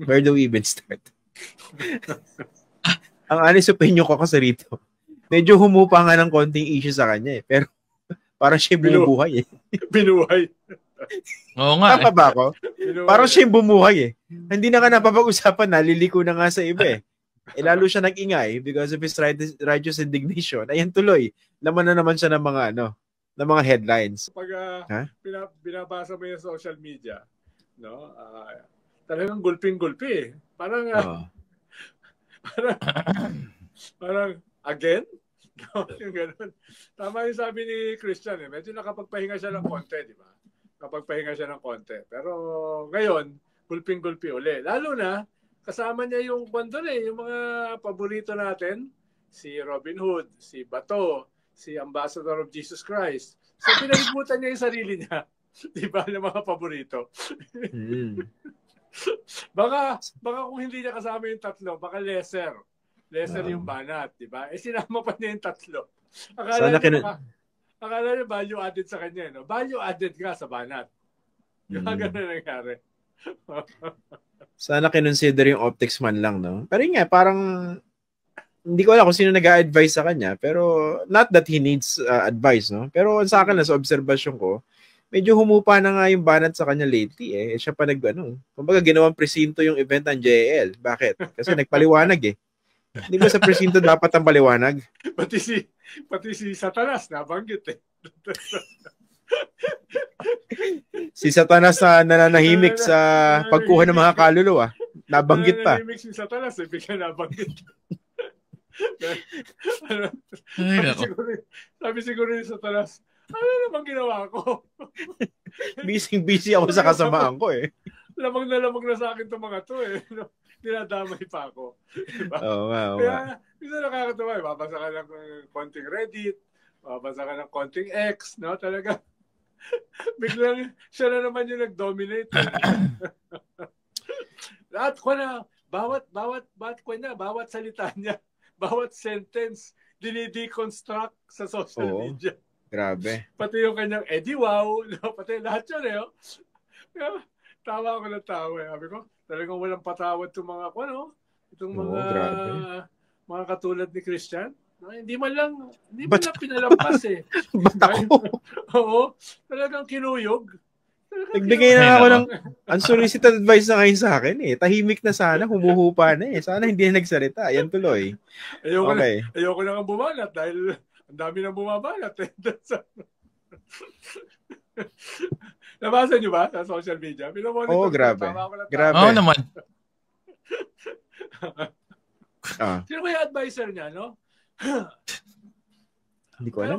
Where do we even start? Ang honest opinion ko kasi rito, medyo humupa nga ng konting issue sa kanya eh. Pero parang siya bumubuhay eh. Binuhay. Oo nga. Tama ba ako? Parang siya bumuhay eh. Hindi na nga napapag-usapan, naliliko na nga sa iba eh. Lalo siya nag-ingay because of his righteous indignation. Ayan tuloy. Laman na naman siya ng mga headlines. Pag binabasa mo yung social media, no? Talagang gulping-gulpi eh. Parang again? No, yung ganun. Tama yung sabi ni Christian eh. Medyo nakapagpahinga siya ng konti, di ba? Nakapagpahinga siya ng konti. Pero ngayon, gulping-gulpi uli. Lalo na, kasama niya yung yung mga paborito natin, si Robin Hood, si Bato, si Ambassador of Jesus Christ. So, pinalibutan niya yung sarili niya. Di ba? Ng mga paborito. Baka kung hindi niya kasama yung tatlo, baka lesser yung banat, di ba? Sinama pa niya yung tatlo. Akala niya value added sa kanya, no? Value added ka sa banat. Yung ganun nangyari. Sana kinonsider yung optics man lang, no? Pero nga, parang hindi ko alam kung sino nag-a-advise sa kanya, pero not that he needs advice, no? Pero sa akin, sa obserbasyon ko, medyo humupa na nga yung banat sa kanya lately eh. Siya pa kumbaga ginawang presinto yung event ng JL. Bakit? Kasi nagpaliwanag eh. Hindi ba sa presinto dapat ang paliwanag? Pati si Satanas nabanggit eh. Si Satanas na nananahimik sa pagkuha ng mga kaluluwa. Nabanggit pa. Nananahimik si Satanas eh. Bigla nabanggit. Sabi siguro ni Satanas, ano namang ginawa ko? Busy ako sa kasamaan ko eh. Lamang na sa akin itong mga to eh. Dinadamay pa ako. Diba? Wow. Kaya, isa nakakatawa. Babasa ka ng konting Reddit, babasa ka ng konting X, no? Talaga, biglang siya na naman yung nag-dominate. Lahat ko na, bawat salita niya, bawat sentence, dinideconstruct sa social media. Grabe. Pati yung kanyang Eddie Wow, no? Pati lahat yun eh. Kaya, tawa ako ng tawa eh. Sabi ko, talagang walang patawad itong mga itong mga katulad ni Christian. No, hindi man lang pinalampas eh. Ba't ako? Oo, talagang kinuyog. Nagbigay na ako ng unsolicited advice na ngayon sa akin eh. Tahimik na sana, humuhupa na eh. Sana hindi na nagsalita. Yan tuloy. Ayoko na nga bumalat dahil ang dami nang bumabalat eh. Nabasa niyo ba sa social media? Grabe. Oo naman. Sino kaya advisor niya, no? Hindi ko alam.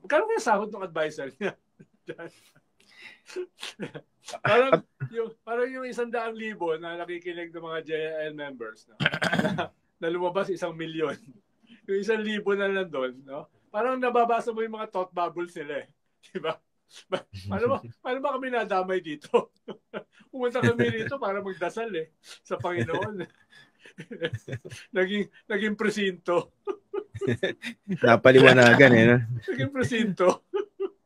Kano kaya sahod ng advisor niya? parang yung 100,000 na nakikinig ng mga JL members, no? na lumabas 1 milyon. Yung 1,000 na nandun, no? Parang nababasa mo yung mga thought bubbles nila eh. Diba? Paano ba kami nadamay dito? Pumunta kami dito para magdasal eh sa Panginoon. naging presinto. Napaliwanagan eh. No? Naging presinto.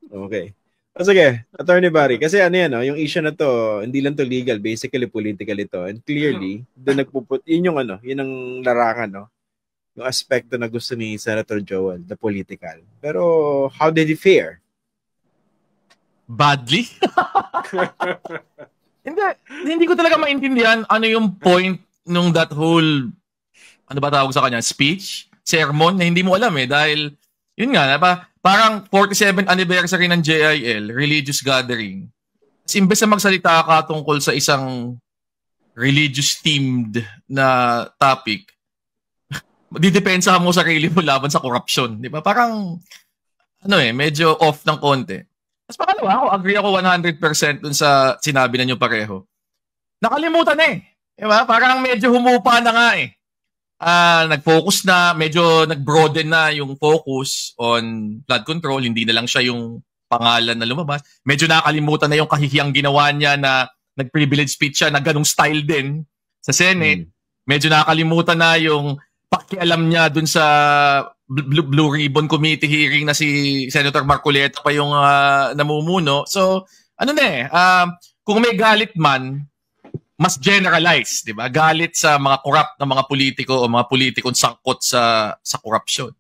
Okay. Sige, Attorney Barry, kasi yung issue na to, hindi lang to legal, basically political ito. And clearly, doon yun ang larangan, no? Yung aspekto na gusto ni Senator Joel, the political. Pero, how did he fare? Badly? Hindi ko talaga maintindihan ano yung point nung that whole, ano ba tawag sa kanya, speech, sermon, na hindi mo alam eh. Dahil, yun nga, parang 47th anniversary ng JIL, religious gathering. As imbes na magsalita ka tungkol sa isang religious-themed na topic, didepensa mo sarili mo laban sa corruption. Di ba? Parang, medyo off ng konti. Tapos pangalawa, agree ako 100% dun sa sinabi na nyo pareho. Nakalimutan eh. Diba? Parang medyo humupa na nga eh. Nag-focus na, medyo nag-broaden na yung focus on flood control. Hindi na lang siya yung pangalan na lumabas. Medyo nakalimutan na yung kahihiyang ginawa niya na nag-privilege speech siya na ganung style din sa Senate. Medyo nakalimutan na yung pakialam niya dun sa Blue Ribbon Committee hearing na si Senator Marcoleta pa yung namumuno. So, kung may galit man, mas generalized, di ba? Galit sa mga corrupt na mga politiko o mga politikong sangkot sa korupsyon.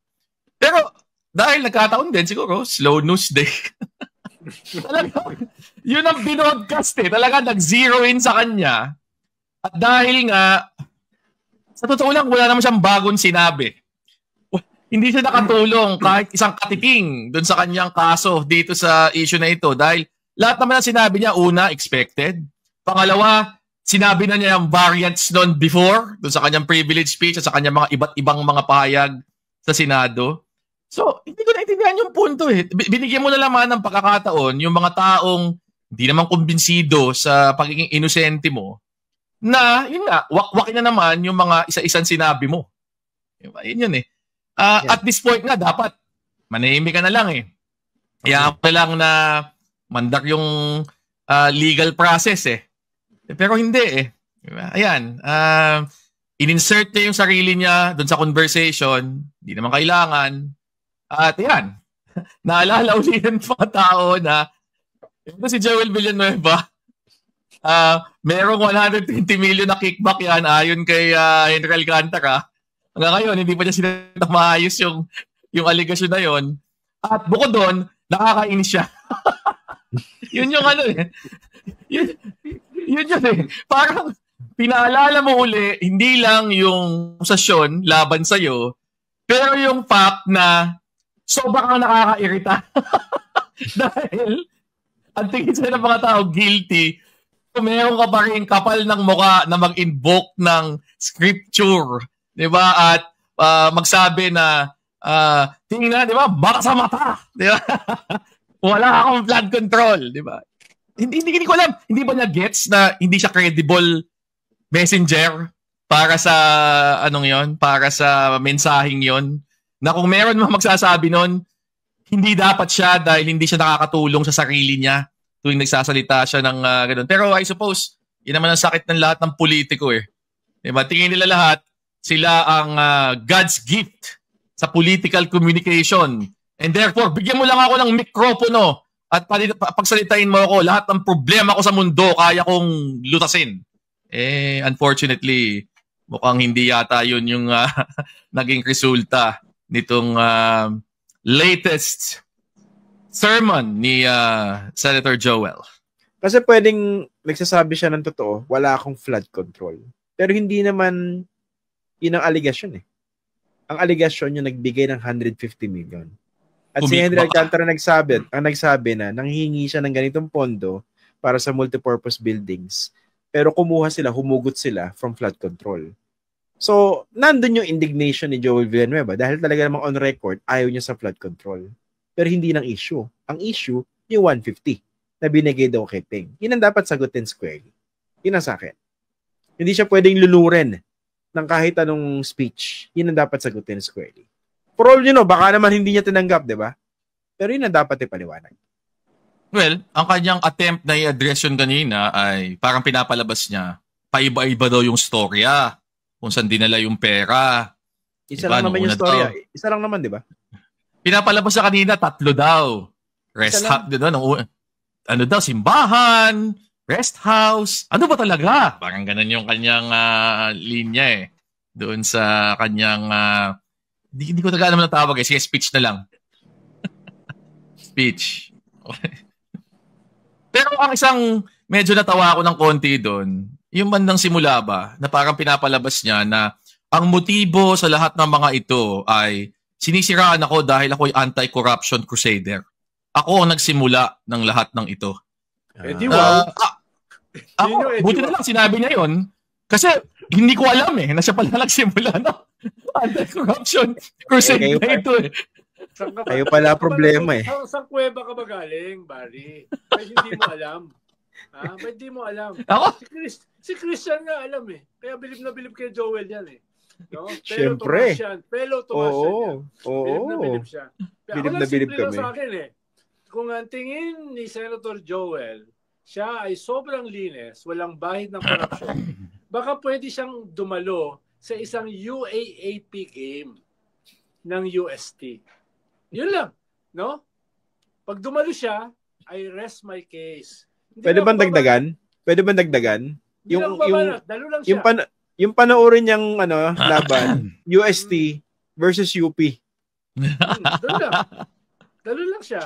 Pero dahil nagkataon din siguro, slow news day. Talaga, yun ang binodcast Talaga nag-zero in sa kanya. At dahil nga, sa totoo lang, wala naman siyang bagong sinabi. Hindi siya nakatulong kahit isang katiking doon sa kanyang kaso dito sa issue na ito. Dahil lahat naman ang sinabi niya, una, expected. Pangalawa, sinabi na niya yung variants noon before, doon sa kanyang privilege speech at sa kanyang mga iba't ibang mga pahayag sa Senado. So, hindi ko naintindihan yung punto Binigyan mo na naman ng pagkakataon yung mga taong hindi naman kumbinsido sa pagiging inosente mo na, yun nga, wakwakin na naman yung mga isa-isang sinabi mo. Yun At this point nga, dapat manahimik ka na lang Kaya pa lang na mandak yung legal process Pero hindi Ayan. In-insert niya yung sarili niya doon sa conversation. Hindi naman kailangan. At yan, naalala uli ng mga tao na ito si Joel Villanueva, merong 120 million na kickback yan ayon kay Henry Alcantara. Hanggang ngayon, hindi pa niya sinatang maayos yung allegation na yon. At bukod doon, nakakainis siya. Yun yung yun Parang pinaalala mo uli, hindi lang yung akusasyon laban sa'yo, pero yung fact na sobra kang nakakairita. Dahil, ang tingin sa ng mga tao, guilty. Meron ka pa rin kapal ng muka na mag-invoke ng scripture. Diba? At magsabi na, tingnan, diba? Baka sa mata. Diba? Wala akong flood control. Diba? Hindi ko alam. Hindi ba niya gets na hindi siya credible messenger para sa, para sa mensaheng yon na kung meron mo magsasabi nun, hindi dapat siya dahil hindi siya nakakatulong sa sarili niya tuwing nagsasalita siya ng ganun. Pero I suppose, yun naman ang sakit ng lahat ng politiko Diba? Tingin nila lahat, sila ang God's gift sa political communication. And therefore, bigyan mo lang ako ng mikropono at pagsalitain mo ako, lahat ng problema ko sa mundo, kaya kong lutasin. Unfortunately, mukhang hindi yata yun yung naging resulta nitong latest sermon ni Senator Joel. Kasi pwedeng nagsasabi siya ng totoo, wala akong flood control. Pero hindi naman yun ang allegation Ang allegation yung nagbigay ng 150 million. At si Henry Alcantara nagsabi na nanghihingi siya ng ganitong pondo para sa multipurpose buildings. Pero humugot sila from flood control. So, nandun yung indignation ni Joel Villanueva dahil talaga namang on record, ayaw niya sa flood control. Pero hindi ng issue. Ang issue, yung 150 na binigay daw kay Ping. Yun ang dapat sagutin squarely. Yun ang sa akin. Hindi siya pwedeng luluren ng kahit anong speech. Yun ang dapat sagutin squarely. For all baka naman hindi niya tinanggap, di ba? Pero yun ang dapat ipaliwanag. Well, ang kanyang attempt na i-address yun kanina ay parang pinapalabas niya, paiba-iba daw yung storya. Kung saan dinala yung pera. Isa lang naman yung storya. Isa lang naman, di ba? Pinapalabas sa kanina, 3 daw. Rest house, simbahan, rest house. Ano ba talaga? Parang ganun yung kanyang linya doon sa kanyang, hindi ko talaga naman natawag Sige, speech na lang. Speech. Pero ang isang medyo natawa ako ng konti doon, yung bandang simula ba, na parang pinapalabas niya na ang motibo sa lahat ng mga ito ay sinisiraan ako dahil ako ay anti-corruption crusader. Ako ang nagsimula ng lahat ng ito. Buti na lang sinabi niya yon kasi hindi ko alam na siya pala nagsimula ng anti-corruption crusader na ito Kayo pala problema Saan kuweba ka ba galing, Barry? Ay, hindi mo alam. Ba't di mo alam? Si Christian nga alam Kaya bilib na bilib kay Joel yan No? Siyempre. Pelo Tomasian yan. Bilib na bilib siya. Bilib na bilib kami. Sa akin kung ang tingin ni Senator Joel, siya ay sobrang linis, walang bahid ng korupsyon, baka pwede siyang dumalo sa isang UAAP game ng UST. Yun lang. No? Pag dumalo siya, I rest my case. Pwede bang dagdagan? Dalo lang siya. Yung panoorin niyang laban, UST versus UP. Dalo lang siya.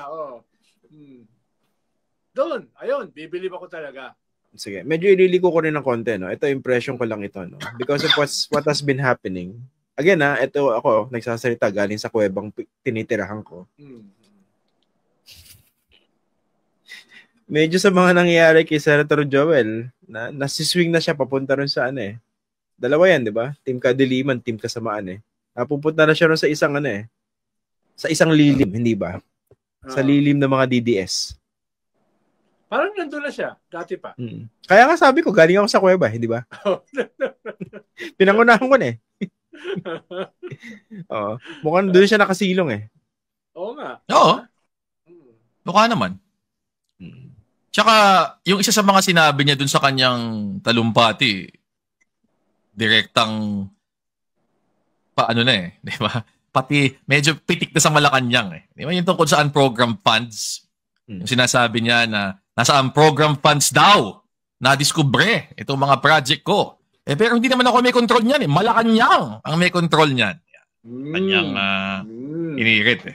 Doon, ayun, bibilib ako talaga. Sige, medyo ililiko ko rin ng konti, no? Ito, impression ko lang ito, no? Because of what has been happening. Again, ito ako, nagsasalita galing sa kuwebang tinitirahan ko. Medyo sa mga nangyayari kay Senator Joel, nasiswing na siya papunta rin sa Dalawa yan, di ba? Team kadiliman, team kasamaan Napupunta na siya rin sa isang sa isang lilim, hindi ba? Sa lilim ng mga DDS. Parang nandun na siya, dati pa. Kaya nga sabi ko, galing ako sa kuweba, hindi ba? Pinangunahan ko na mukhang doon siya nakasilong Oo nga. Oo. Mukha naman. Tsaka, yung isa sa mga sinabi niya dun sa kanyang talumpati, direktang paano di ba? Pati medyo pitik na sa Malacanang Di ba? Yung tungkol sa unprogrammed funds. Yung sinasabi niya na nasa unprogrammed funds daw na-discover itong mga project ko. Pero hindi naman ako may control niyan Malacanang ang may control niyan. Kanyang inirit